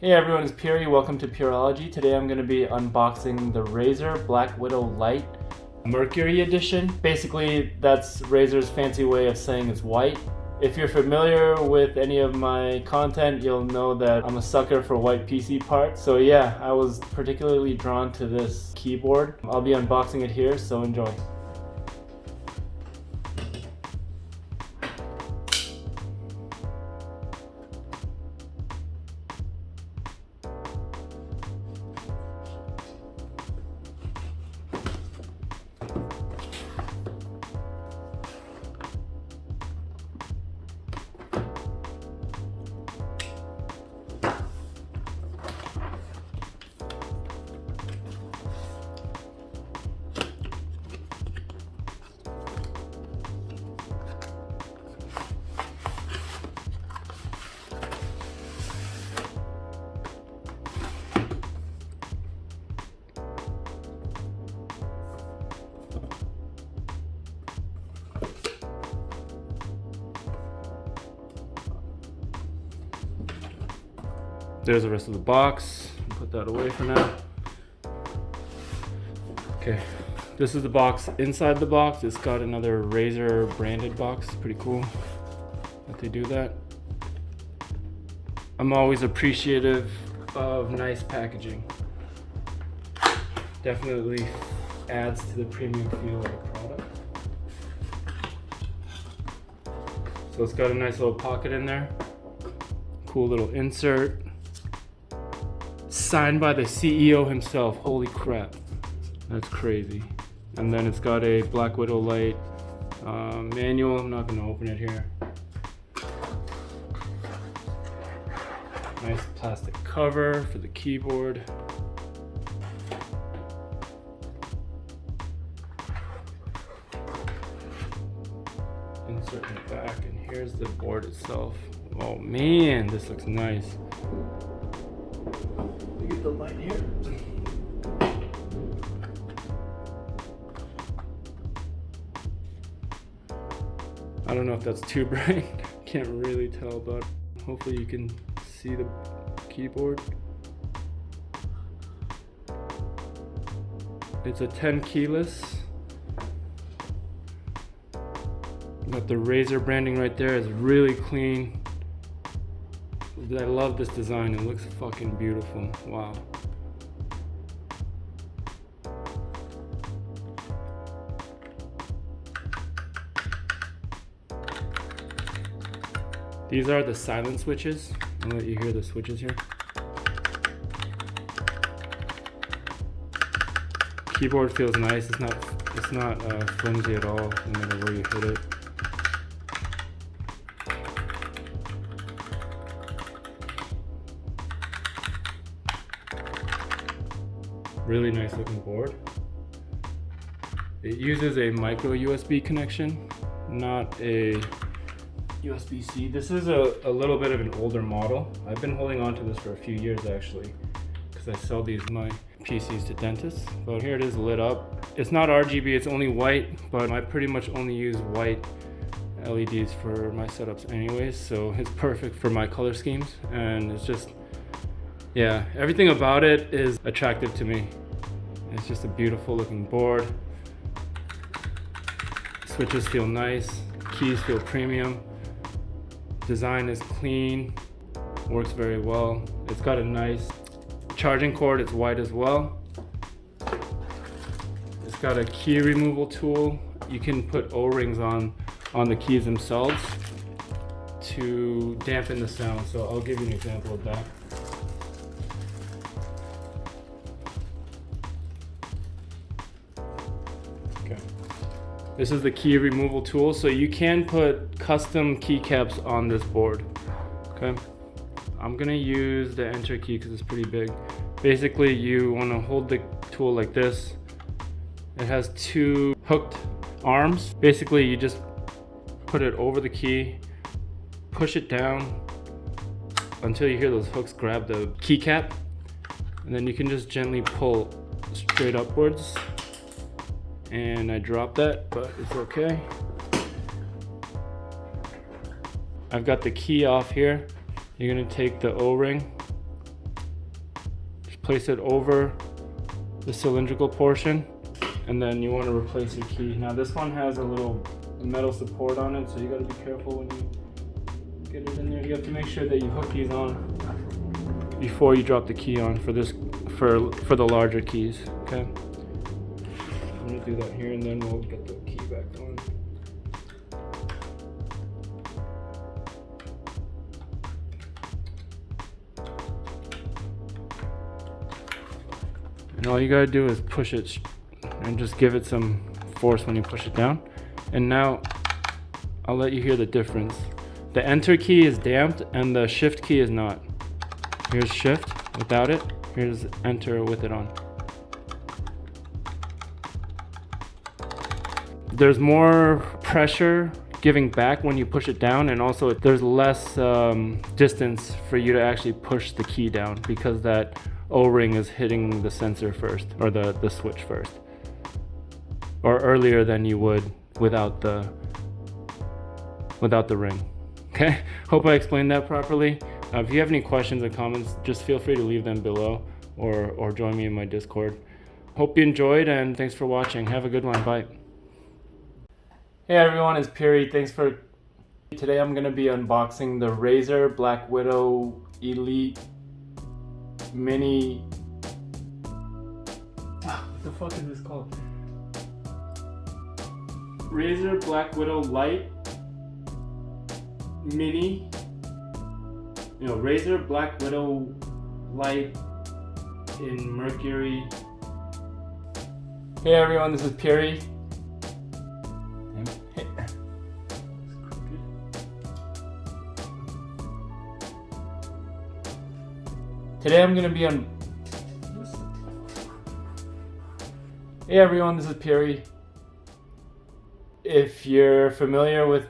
Hey everyone, it's Puri. Welcome to Purology. Today I'm going to be unboxing the Razer BlackWidow Lite Mercury edition. Basically, that's Razer's fancy way of saying it's white. If you're familiar with any of my content, you'll know that I'm a sucker for white PC parts. So yeah, I was particularly drawn to this keyboard. I'll be unboxing it here, so enjoy. There's the rest of the box. Put that away for now. Okay, this is the box. Inside the box, it's got another Razer branded box. Pretty cool that they do that. I'm always appreciative of nice packaging. Definitely adds to the premium feel of the product. So it's got a nice little pocket in there. Cool little insert. Signed by the CEO himself. Holy crap, that's crazy. And then it's got a BlackWidow Lite manual. I'm not going to open it here. Nice plastic cover for the keyboard. Insert in the back, and here's the board itself. Oh man, this looks nice. Get the light here. I don't know if that's too bright. Can't really tell, but hopefully you can see the keyboard. It's a tenkeyless. Got the Razer branding right there. It's really clean. I love this design. It looks fucking beautiful. Wow. These are the silent switches. I'll let you hear the switches here. Keyboard feels nice. It's not flimsy at all, no matter where you hit it. Really nice looking board. It uses a micro USB connection, not a USB-C. This is a little bit of an older model. I've been holding on to this for a few years actually, because I sell my PCs to dentists. But here it is lit up. It's not RGB, it's only white, but I pretty much only use white LEDs for my setups anyways, so it's perfect for my color schemes. And it's just, yeah, everything about it is attractive to me. It's just a beautiful looking board. Switches feel nice, keys feel premium. Design is clean, works very well. It's got a nice charging cord, it's white as well. It's got a key removal tool. You can put O-rings on the keys themselves to dampen the sound. So I'll give you an example of that. Okay. This is the key removal tool, so you can put custom keycaps on this board. Okay, I'm gonna use the enter key because it's pretty big. Basically, you want to hold the tool like this. It has two hooked arms. Basically, you just put it over the key, push it down until you hear those hooks grab the keycap, and then you can just gently pull straight upwards. And I dropped that, but it's okay. I've got the key off here. You're gonna take the O-ring place it over the cylindrical portion, and then you want to replace your key. Now this one has a little metal support on it, so you got to be careful when you get it in there. You have to make sure that you hook these on before you drop the key on for this, for the larger keys. Okay, I'm gonna do that here, and then we'll get the key back on. And all you gotta do is push it and just give it some force when you push it down. And now I'll let you hear the difference. The enter key is damped and the shift key is not. Here's shift without it. Here's enter with it on. There's more pressure giving back when you push it down, and also there's less distance for you to actually push the key down because that O-ring is hitting the sensor first, or the switch first, or earlier than you would without the ring. Okay, hope I explained that properly. If you have any questions or comments, just feel free to leave them below, or join me in my Discord. Hope you enjoyed, and thanks for watching. Have a good one. Bye. Hey everyone, it's Piri. Today I'm gonna be unboxing the Razer BlackWidow Elite Mini. What the fuck is this called? Razer BlackWidow Lite Mini. You know, Razer BlackWidow Lite in Mercury. Hey everyone, this is Piri. Today I'm gonna be on. Hey everyone, this is Piri. If you're familiar with